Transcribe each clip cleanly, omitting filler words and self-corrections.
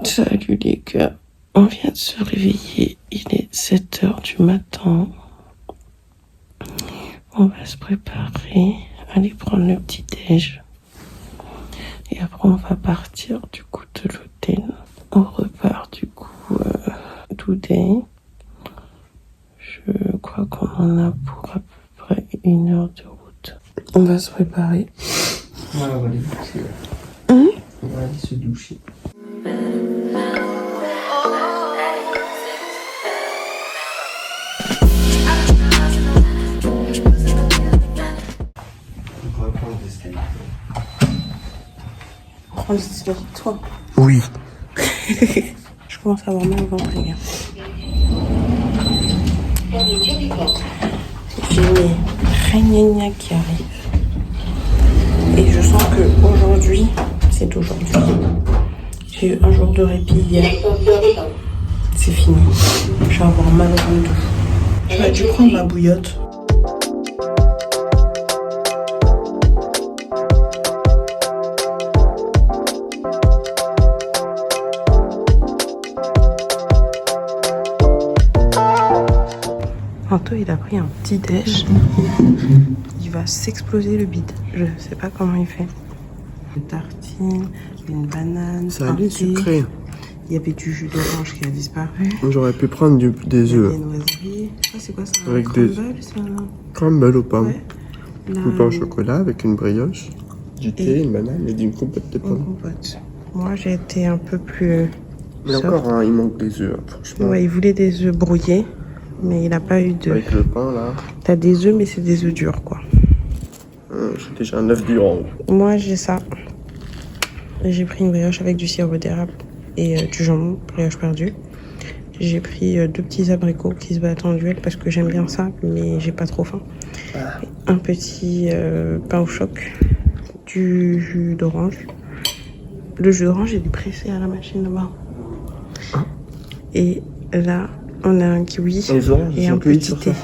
Salut les gars, on vient de se réveiller, il est 7h du matin. On va se préparer, aller prendre le petit déj. Et après on va partir du coup de l'hôtel. On repart du coup d'Ouday. Je crois qu'on en a pour à peu près 1 heure de route. On va se préparer. Ouais, on va aller doucher. On va aller se doucher. On va prendre des escaliers. Prends les escaliers, toi. Oui. Je commence à avoir mal au ventre, les gars. J'ai mes ragnagnas qui arrivent. Et je sens que aujourd'hui, c'est aujourd'hui. J'ai eu un jour de répit hier. C'est fini. Je vais avoir mal au ventre. J'aurais dû prendre ma bouillotte. Anto, il a pris un petit déj. Il va s'exploser le bide. Je sais pas comment il fait. Une tartine, une banane, Ça allait sucré. Il y avait du jus d'orange qui a disparu. J'aurais pu prendre des œufs. Des noiseries. Ça, c'est quoi ça? Avec un des crumble, ça? crumble aux pommes. Ouais. Une pain au chocolat avec une brioche, du thé, une banane et une compote de Une pommes. compote. Moi, j'ai été un peu plus Mais soft. encore, hein, il manque des œufs, hein, franchement. Ouais, il voulait des œufs brouillés, mais il n'a pas eu de... Avec le pain, là, T'as des œufs, mais c'est des œufs durs, quoi. j'ai déjà un œuf dur en haut. Moi, j'ai ça. J'ai pris une brioche avec du sirop d'érable et du jambon, brioche perdue. J'ai pris 2 petits abricots qui se battent en duel parce que j'aime bien ça, mais j'ai pas trop faim. Un petit pain au choc, du jus d'orange. Le jus d'orange, il est pressé à la machine là-bas. Et là, on a un kiwi Les oranges, ils et sont un cueillis petit sur thé. ça.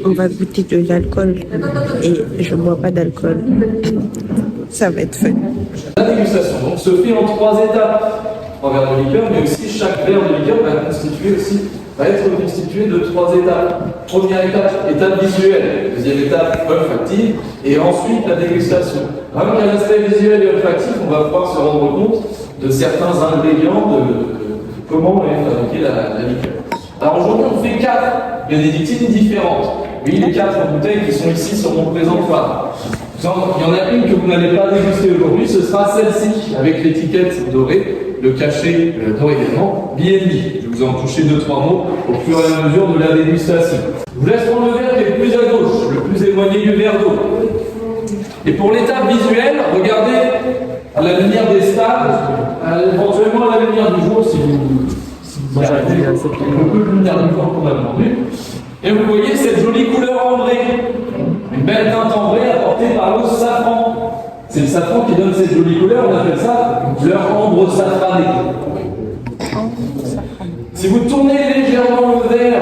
On va goûter de l'alcool et je bois pas d'alcool. Ça va être fun. La dégustation donc, se fait en 3 étapes. 3 verres de liqueur, mais aussi chaque verre de liqueur va être constitué de 3 étapes. Première étape, étape visuelle. Deuxième étape, olfactive. Et ensuite, la dégustation. Vraiment, qu'à l'aspect visuel et olfactif, on va pouvoir se rendre compte de certains ingrédients, de comment est fabriquée la liqueur. Alors aujourd'hui, on fait 4 bénédictines différentes. Oui, les 4 bouteilles qui sont ici sur mon présentoir. Il y en a une que vous n'allez pas déguster aujourd'hui, ce sera celle-ci, avec l'étiquette dorée, le cachet doré également, BNB. Je vais vous en toucher 2-3 mots au fur et à mesure de la dégustation. Je vous laisse prendre le verre qui est le plus à gauche, le plus éloigné du verre d'eau. Et pour l'étape visuelle, regardez à la lumière des stades, éventuellement à la lumière du jour, si vous arrêtez un peu de lumière du jour qu'on a demandé. Et vous voyez cette jolie couleur ambrée, une belle teinte ambrée apportée par le safran. C'est le safran qui donne cette jolie couleur, on appelle ça une couleur ambre safranée. Si vous tournez légèrement le verre,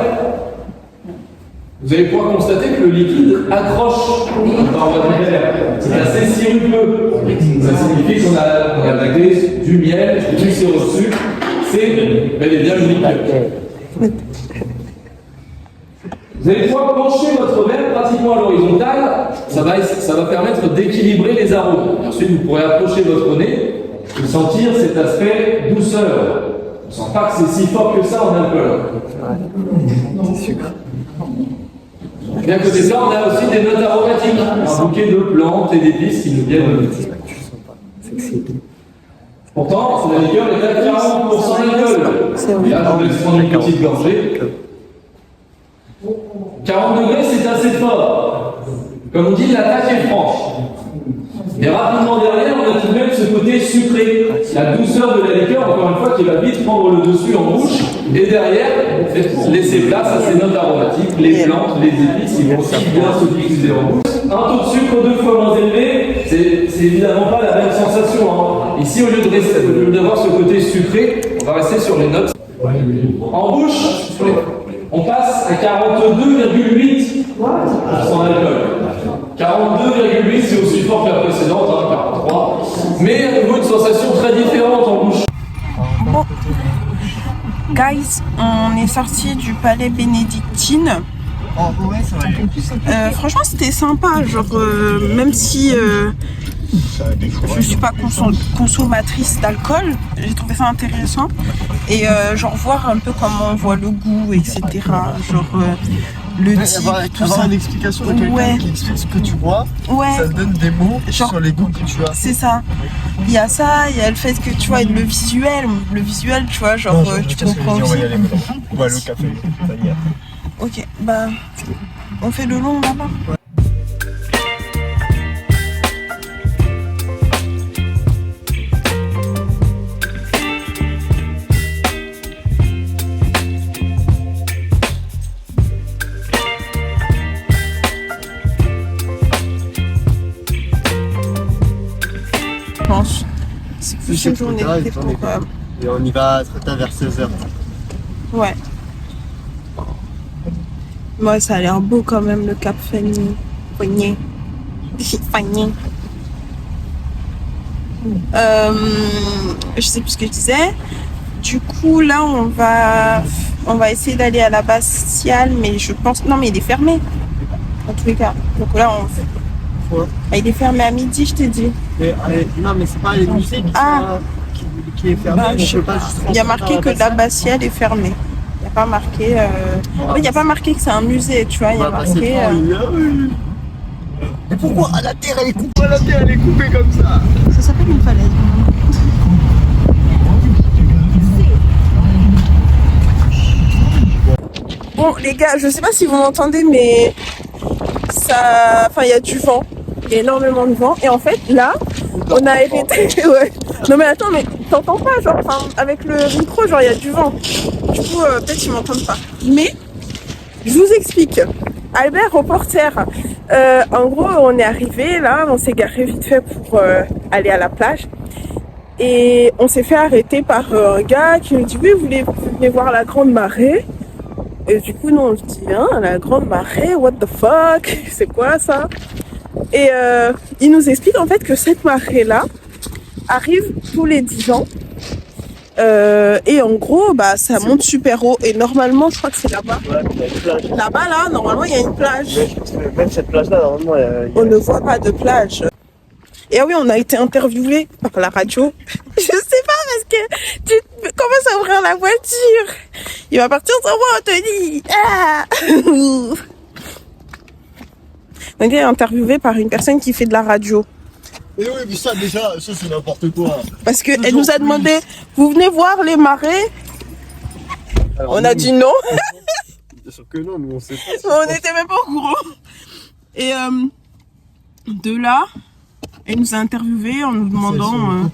vous allez pouvoir constater que le liquide accroche dans votre verre. C'est assez sirupeux. Ça signifie qu'on a injecté du miel, du sirop de sucre c'est bel et bien une liqueur. Vous allez pouvoir pencher votre verre pratiquement à l'horizontale, ça va permettre d'équilibrer les arômes. Et ensuite, vous pourrez approcher votre nez et sentir cet aspect douceur. On ne sent pas que c'est si fort que ça en alcool. Et à côté de ça, on a aussi des notes aromatiques, un bouquet de plantes et d'épices qui nous viennent. Pourtant, la liqueur est à 40% d'alcool. Et là, je vous laisse prendre une petite gorgée. 40 degrés, c'est assez fort. Comme on dit, l'attaque est franche. Et rapidement derrière, on a tout de même ce côté sucré. La douceur de la liqueur, encore une fois, qui va vite prendre le dessus en bouche. Et derrière, laisser place à ces notes aromatiques, les plantes, les épices, qui vont aussi bien se diffuser en bouche. Un taux de sucre 2 fois moins élevé, c'est évidemment pas la même sensation. Hein. Ici, au lieu d'avoir ce côté sucré, on va rester sur les notes. En bouche, on passe à 42,8% d'alcool. 42,8, c'est aussi fort que la précédente, hein, 43. Mais à nouveau une sensation très différente en bouche. Bon, guys, on est sorti du palais bénédictine. Franchement, c'était sympa. Genre, même si je suis pas consommatrice d'alcool, j'ai trouvé ça intéressant. Et genre voir un peu comment on voit le goût, etc. Genre le type, tout ça. Avoir une explication de quelqu'un qui explique ce que tu bois, ça te donne des mots genre, sur les goûts que tu as. C'est ça. Il y a ça, il y a le fait que tu vois le visuel, tu vois, genre tu comprends aussi. Ouais, le café, ça y est. Ok, bah on fait le long là-bas. Je pense. C'est une journée de pour... Et on y va très tard vers 16h. Ouais. Ouais, ça a l'air beau quand même, le Cap Fanny. Fanny. Je sais plus ce que je disais. Du coup, là, on va essayer d'aller à la Bastille, mais je pense... Non, mais il est fermé. En tous les cas. Donc là, il est fermé à midi, je t'ai dit. Non, mais c'est pas les musées qui est fermé. Bah, je sais pas. Il y a marqué que la Bastille est fermée. Il n'y a pas marqué... En fait, il n'y a pas marqué que c'est un musée, tu vois. Il y a marqué... Mais pourquoi la terre elle est coupée? La terre elle est coupée comme ça. Ça s'appelle une falaise. Bon les gars, je sais pas si vous m'entendez, mais ça, enfin il y a du vent, il y a énormément de vent, et en fait là, on a arrêté. Ouais. Non mais attends, mais t'entends pas, genre, avec le micro, genre il y a du vent. Du coup, peut-être qu'ils m'entendent pas. Mais je vous explique. Albert, reporter. En gros, on est arrivé là, on s'est garé vite fait pour aller à la plage. Et on s'est fait arrêter par un gars qui nous dit oui, vous venez voir la grande marée. Et du coup, nous on se dit hein, la grande marée, what the fuck, c'est quoi ça? Et il nous explique en fait que cette marée là arrive tous les 10 ans. Et en gros, bah, ça monte super haut. Et normalement, je crois que c'est là-bas. Ouais, il y a une plage. Là-bas, là, normalement, il y a une plage. Même cette plage-là, normalement, on ne voit pas de plage. Et ah oui, on a été interviewé par la radio. Je sais pas, parce que tu commences à ouvrir la voiture. Il va partir sur moi, Anthony. Ah. On a été interviewé par une personne qui fait de la radio. Mais oui, mais ça déjà, ça c'est n'importe quoi. Parce qu'elle nous a demandé, vous venez voir les marées? Alors, on a dit non. Bien sûr que non, nous on sait pas. On n'était même pas au courant. Et de là, elle nous a interviewé en nous demandant...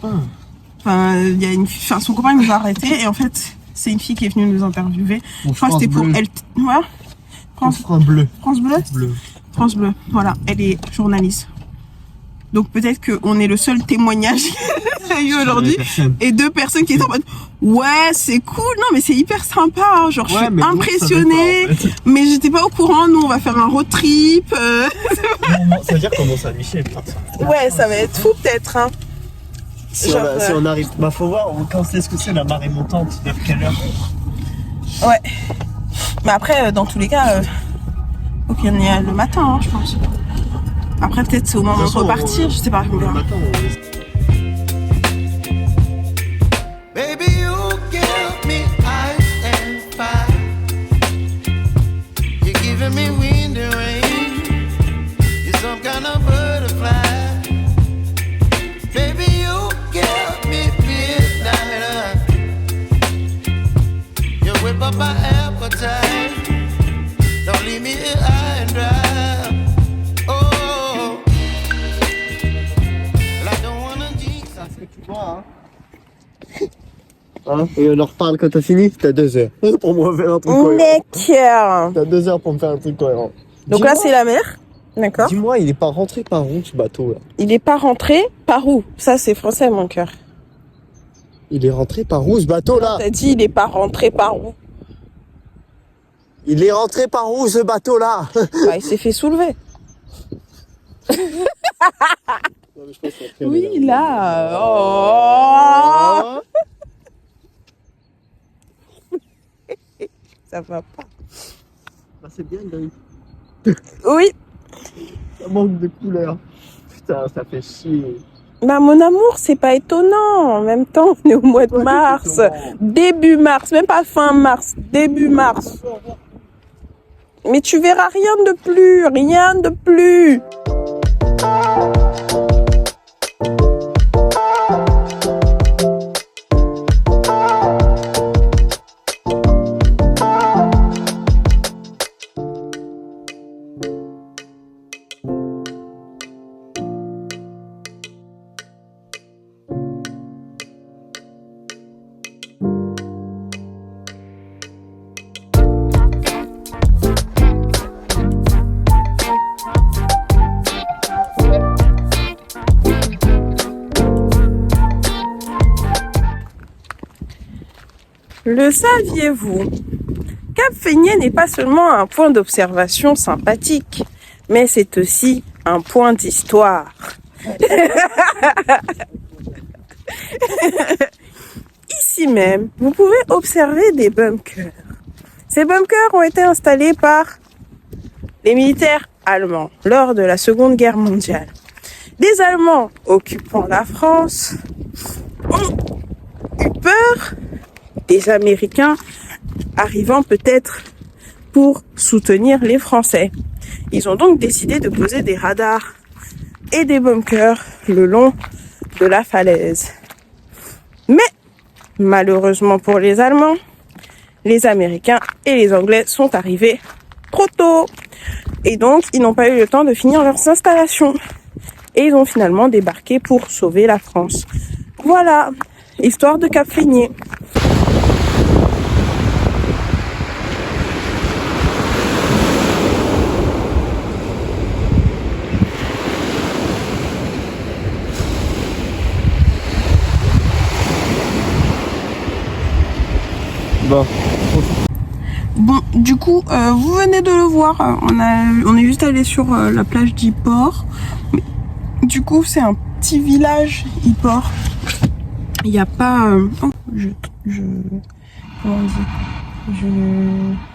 Enfin, il y a une fille, son copain nous a arrêté et en fait, c'est une fille qui est venue nous interviewer. Bon, je crois que c'était pour elle. Ouais. France Bleu. France Bleu. France Bleu. Voilà, elle est journaliste. Donc peut-être qu'on est le seul témoignage qu'il y a eu aujourd'hui. Et 2 personnes qui étaient en mode ouais, c'est cool. Non, mais c'est hyper sympa. Hein. Genre, je suis impressionnée. En fait. Mais j'étais pas au courant. Nous, on va faire un road trip. Ça veut dire qu'on commence à Michel. Ouais, ça va être fou peut-être. Hein. Si on arrive. Bah, faut voir, quand on sait ce que c'est la marée montante, vers quelle heure? Ouais. Mais après, dans tous les cas, faut qu'il y en ait le matin, hein, je pense. Après, peut-être c'est au moment de repartir, je sais pas. Le matin, Baby, you give me ice and fire. You're giving me wind and rain. You're some kind of butterfly. Baby, you give me midnight. You whip up my appetite. Don't leave me here high and dry. Oh, I don't wanna jinx. ce que tu vois, hein. Hein, et on en reparle quand t'as fini. T'as 2 heures pour me faire un truc cohérent. D'accord. T'as 2 heures pour me faire un truc cohérent. Donc là, c'est la mer. D'accord. Dis-moi, il est pas rentré par où ce bateau là? Il est pas rentré par où? Ça, c'est français, mon cœur. Il est rentré par où ce bateau là? T'as dit, il est pas rentré par où? Il est rentré par où ce bateau là? Bah, il s'est fait soulever. Oui, là. Oh. Ça va pas. Bah, c'est bien gris. Oui. Ça manque de couleur. Putain, ça fait chier. Bah, mon amour, c'est pas étonnant. En même temps, on est au mois de mars. Début mars, même pas fin mars. Début mars. Mais tu verras rien de plus. Rien de plus. Le saviez-vous? Cap-Fernier n'est pas seulement un point d'observation sympathique, mais c'est aussi un point d'histoire. Ici même, vous pouvez observer des bunkers. Ces bunkers ont été installés par les militaires allemands lors de la Seconde Guerre mondiale. Les Allemands occupant la France ont eu peur des Américains arrivant peut-être pour soutenir les Français. Ils ont donc décidé de poser des radars et des bunkers le long de la falaise. Mais, malheureusement pour les Allemands, les Américains et les Anglais sont arrivés trop tôt. Et donc, ils n'ont pas eu le temps de finir leurs installations. Et ils ont finalement débarqué pour sauver la France. Voilà, histoire de Cap-Fernier. Bon, du coup, vous venez de le voir, on est juste allé sur la plage d'Yport. Du coup, c'est un petit village Yport. Il n'y a pas... comment on dit,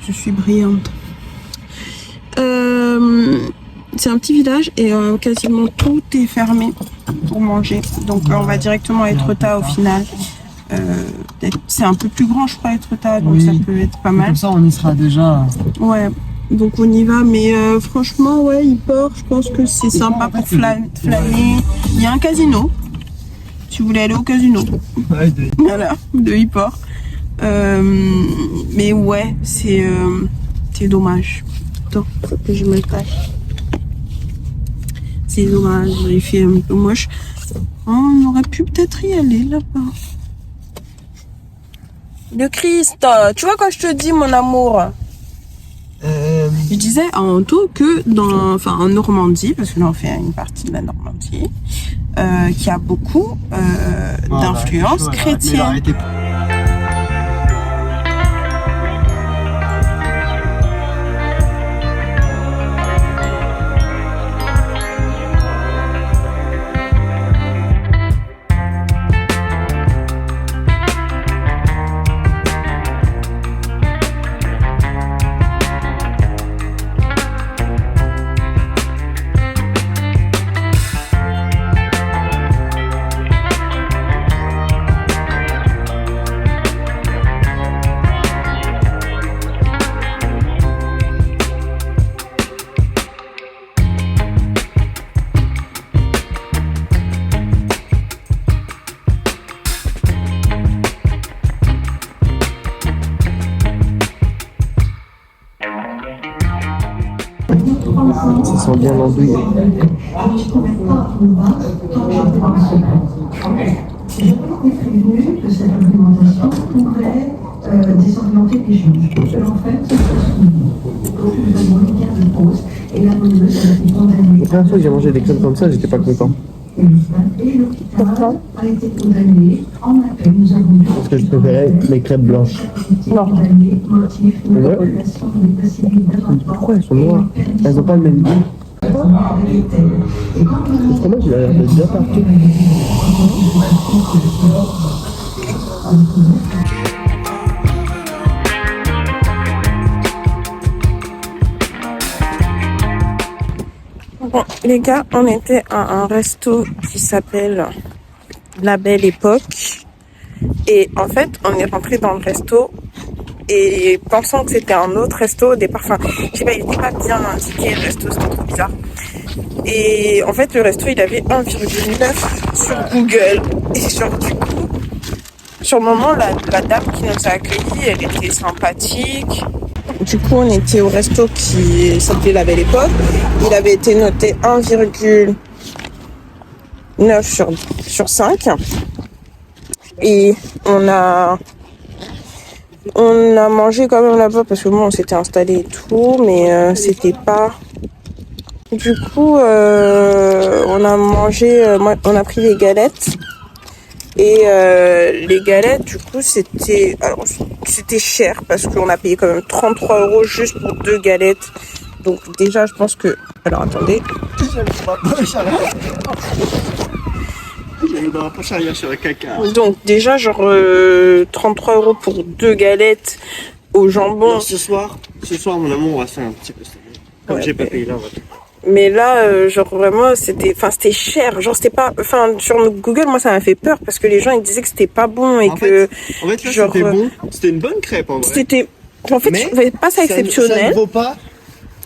je suis brillante. C'est un petit village et quasiment tout est fermé pour manger. Donc on va directement à Etretat au final. C'est un peu plus grand, je crois, Etretat, donc oui, ça peut être pas mal. Comme ça, on y sera déjà. Ouais, donc on y va, mais franchement, ouais, Yport, je pense que c'est sympa pour flâner. Il y a un casino, si vous voulez aller au casino. Ouais, voilà, de Yport. Mais ouais, c'est dommage. Attends, faut que je me le cache. C'est dommage, il fait un peu moche. Oh, on aurait pu peut-être y aller là-bas. Le Christ, tu vois quand je te dis mon amour, je disais à Anto que en Normandie, parce que là on fait une partie de la Normandie, qu'il y a beaucoup d'influences chrétiennes. Ça sent bien l'andouille. Je m'étais prévenu que cette argumentation pourrait désorienter les juges. En fait, c'est donc nous avons mis bien de pause et la mendeuse a été condamnée. La première fois que j'ai mangé des crêpes comme ça, j'étais pas content. Et l'hôpital a été condamné en appel. Nous avons dû... Parce que je préférais les crêpes blanches. Non. Pourquoi elles sont noires? Elles ont pas le même goût. Le fromage, il a l'air d'être bien partout. Bon, les gars, on était à un resto qui s'appelle La Belle Époque. Et en fait, on est rentré dans le resto et pensant que c'était un autre resto au départ, enfin, je sais pas, il était pas bien indiqué le resto, c'était trop bizarre. Et en fait, le resto, il avait 1,9 sur Google. Et sur le moment, la dame qui nous a accueillis, elle était sympathique. Du coup, on était au resto qui s'appelait La Belle Époque. Il avait été noté 1,9 sur 5. Et on a mangé quand même là-bas parce que bon, on s'était installé et tout, mais c'était pas... Du coup, on a mangé, on a pris les galettes. Et les galettes, du coup, c'était cher parce qu'on a payé quand même 33 € juste pour 2 galettes. Donc déjà, je pense que... Alors, attendez. Dans la poche arrière sur le caca. Donc déjà, genre 33 € pour 2 galettes au jambon. Alors, ce soir, mon amour, on va se faire un petit peu. Comme Ouais, j'ai pas payé là, on va faire. Mais là, genre vraiment, c'était cher. Genre, c'était pas... Enfin, sur Google, moi, ça m'a fait peur parce que les gens, ils disaient que c'était pas bon et En que... fait, là, genre, c'était bon. C'était une bonne crêpe, en vrai. C'était... En fait, Mais je trouvais pas ça exceptionnel. Ça ne vaut pas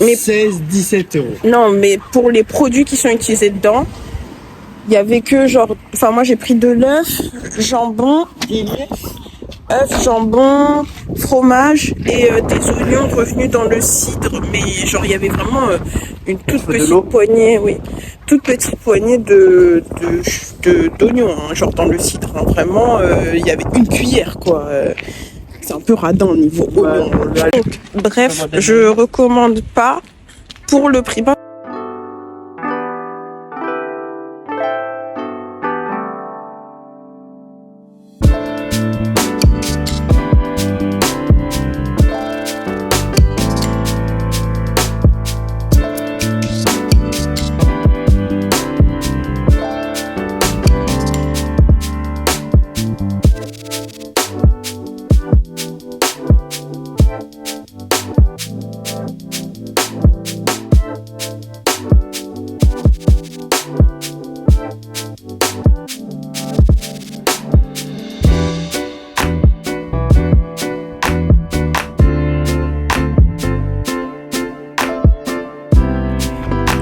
Mais- 16-17 €. Non, mais pour les produits qui sont utilisés dedans, il y avait que genre... Enfin, moi, j'ai pris de l'œuf, jambon, œuf, jambon, fromage et des oignons revenus dans le cidre. Mais genre, il y avait vraiment une toute petite poignée, oui. Toute petite poignée d'oignons, hein, genre dans le cidre. Hein. Vraiment, il y avait une cuillère, quoi. C'est un peu radin au niveau oignon. Donc, bref, je recommande pas pour le prix.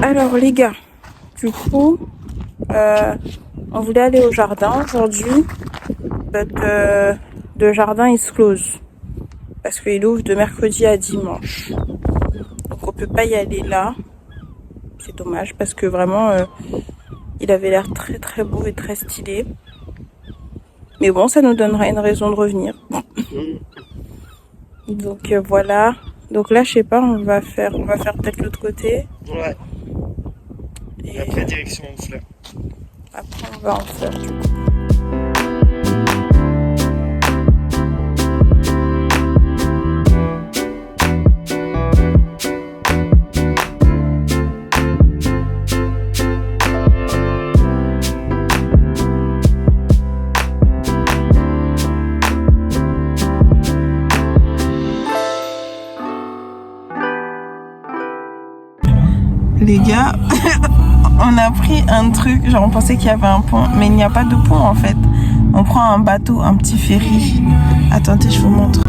Alors les gars, du coup, on voulait aller au jardin aujourd'hui, but le jardin is close parce qu'il ouvre de mercredi à dimanche. Donc on peut pas y aller là. C'est dommage parce que vraiment, il avait l'air très très beau et très stylé. Mais bon, ça nous donnera une raison de revenir. Donc voilà. Donc là, je sais pas, on va faire peut-être l'autre côté. Ouais. Et Après, direction Honfleur. après, on va en faire du coup. Les gars, on a pris un truc, genre on pensait qu'il y avait un pont, mais il n'y a pas de pont en fait. On prend un bateau, un petit ferry. Attendez, je vous montre.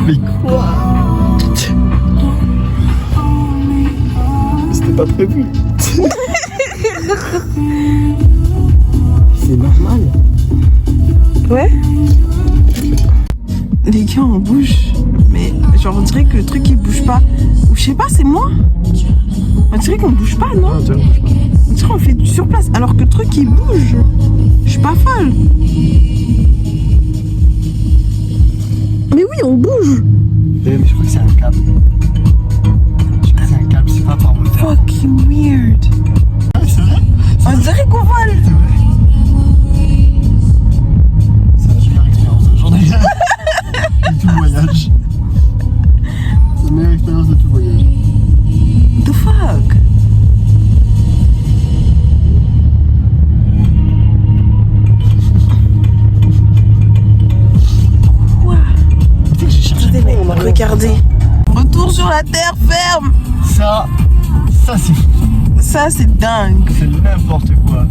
Mais quoi? C'était pas prévu. C'est normal. Ouais. Les gars, on bouge, mais Genre on dirait que le truc il bouge pas. Ou je sais pas, c'est moi. On dirait qu'on bouge pas, non? On dirait qu'on fait du surplace alors que le truc il bouge. Je suis pas folle. Mais oui, on bouge. Mais je crois que c'est un câble. Je crois que c'est un câble, c'est pas par moteur. Fucking weird. Ah, c'est vrai? On dirait qu'on vole. C'est la meilleure expérience de journée. De tout voyage. C'est la meilleure expérience de tout voyage. The fuck? Quoi? Regardez. Retour sur la terre ferme. Ça c'est fou. Ça c'est dingue. C'est n'importe quoi.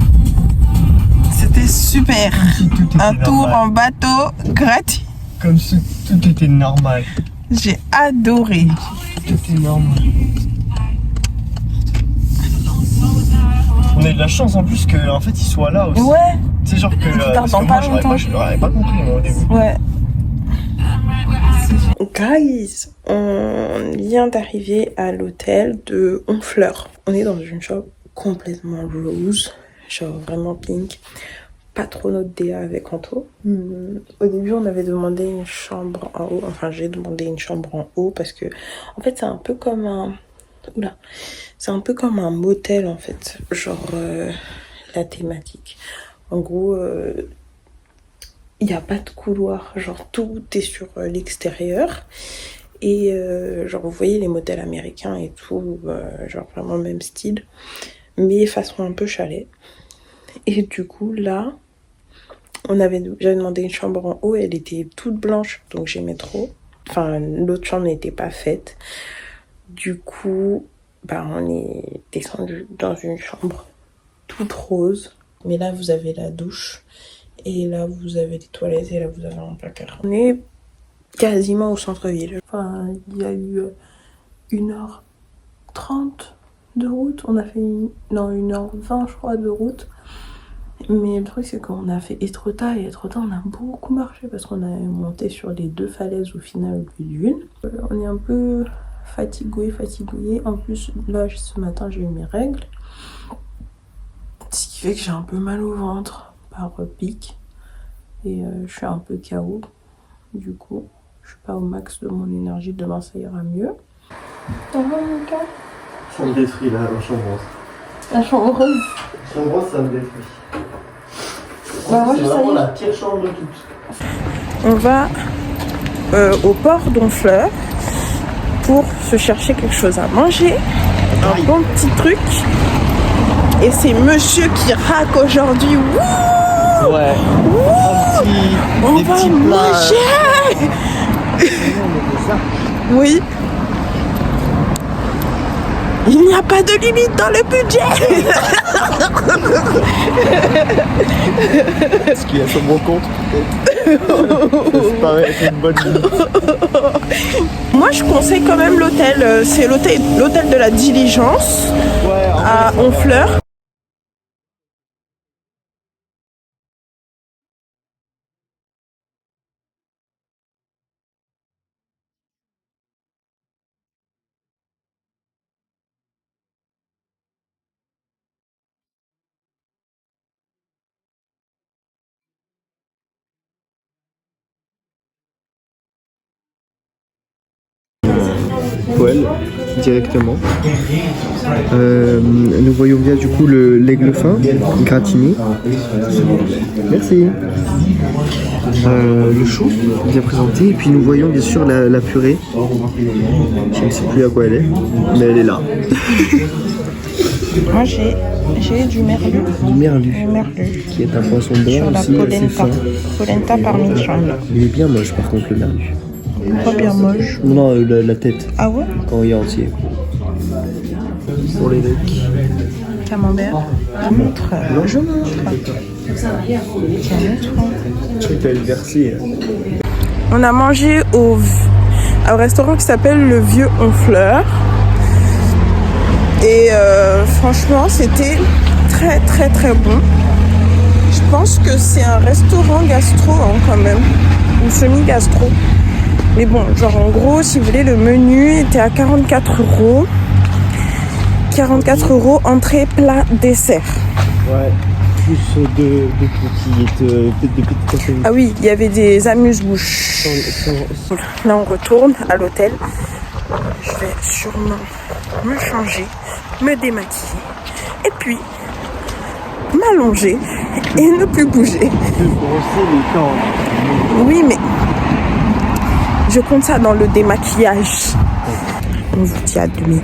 C'était super. Si tout était Un tour normal. en bateau gratuit. Comme si tout était normal. J'ai adoré. Tout était normal. On a eu de la chance en plus qu'en fait il soit là aussi. Ouais. C'est genre que. tarde parce dans que pas moi, longtemps. je l'aurais pas compris moi, au début. Ouais. Guys, on vient d'arriver à l'hôtel de Honfleur. On est dans une chambre complètement rose, genre vraiment pink. Pas trop notre DA avec Anto. Au début, on avait demandé une chambre en haut. Enfin, j'ai demandé une chambre en haut parce que, en fait, c'est un peu comme un... Oula. C'est un peu comme un motel, en fait. Genre, la thématique. En gros... il n'y a pas de couloir, genre tout est sur l'extérieur et genre vous voyez les modèles américains et tout, genre vraiment même style, mais façon un peu chalet. Et du coup là, j'avais demandé une chambre en haut, elle était toute blanche, donc j'aimais trop. Enfin l'autre chambre n'était pas faite. Du coup, on est descendu dans une chambre toute rose, mais là vous avez la douche. Et là, vous avez des toilettes et là, vous avez un placard. On est quasiment au centre-ville. Enfin, il y a eu 1h30 de route. On a fait 1h20, je crois, de route. Mais le truc, c'est qu'on a fait Etretat. Et Etretat, on a beaucoup marché parce qu'on a monté sur les 2 falaises au final au lieu d'une. On est un peu fatigué. En plus, là, ce matin, j'ai eu mes règles. Ce qui fait que j'ai un peu mal au ventre. Par pic et je suis un peu KO, du coup je suis pas au max de mon énergie. Demain ça ira mieux. Ça va mon gars? Ça me détruit là, la chambre rose. La chambre rose? La chambre rose ça me détruit. Moi c'est je vraiment sais. la pire chambre de toutes. On va au port d'Honfleur pour se chercher quelque chose à manger, un bon petit truc. Et c'est monsieur qui raque aujourd'hui. Wouh! Ouais. On va manger. Oui. Il n'y a pas de limite dans le budget. Est-ce qu'il y a sur mon compte peut-être? Ça paraît être une bonne limite. Moi je conseille quand même l'hôtel. C'est l'hôtel de la Diligence à Honfleur. Poêle directement. Nous voyons bien du coup l'aigle fin gratiné. Merci. Le chou bien présenté et puis nous voyons bien sûr la purée. Je ne sais plus à quoi elle est, mais elle est là. Moi j'ai du merlu. Du merlu. Du merlu. Qui est un poisson Sur blanc la aussi assez fin. polenta parmesan. Il est bien moche par contre le merlu. Pas bien moche. Non, la tête. Ah ouais? Quand il est entier. Pour les mecs. Camembert. Je montre. Tu as le versé. On a mangé au restaurant qui s'appelle le Vieux Honfleur. Et franchement, c'était très très très bon. Je pense que c'est un restaurant gastro quand même. Ou semi-gastro. Mais bon, genre en gros, si vous voulez, le menu était à 44 €. 44 €, entrée, plat, dessert. Ouais, plus de petites. Ah oui, il y avait des amuse-bouches. Là, on retourne à l'hôtel. Je vais sûrement me changer, me démaquiller et puis m'allonger et ne plus bouger. Brosser les dents. Oui, mais je compte ça dans le démaquillage. On vous dit à demain.